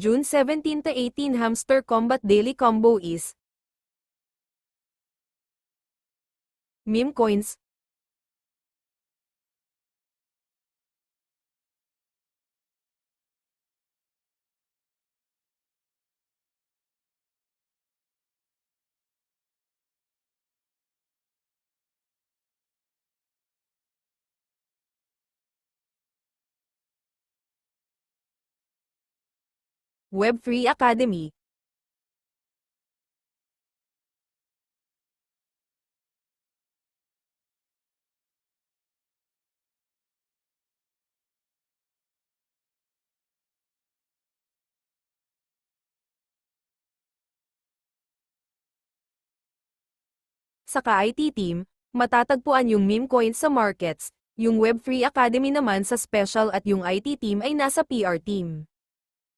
June 17-18 Hamster Combat Daily Combo is Meme Coins. Web3 Academy. Sa ka-IT team, matatagpuan yung meme coins sa markets, yung Web3 Academy naman sa special at yung IT team ay nasa PR team.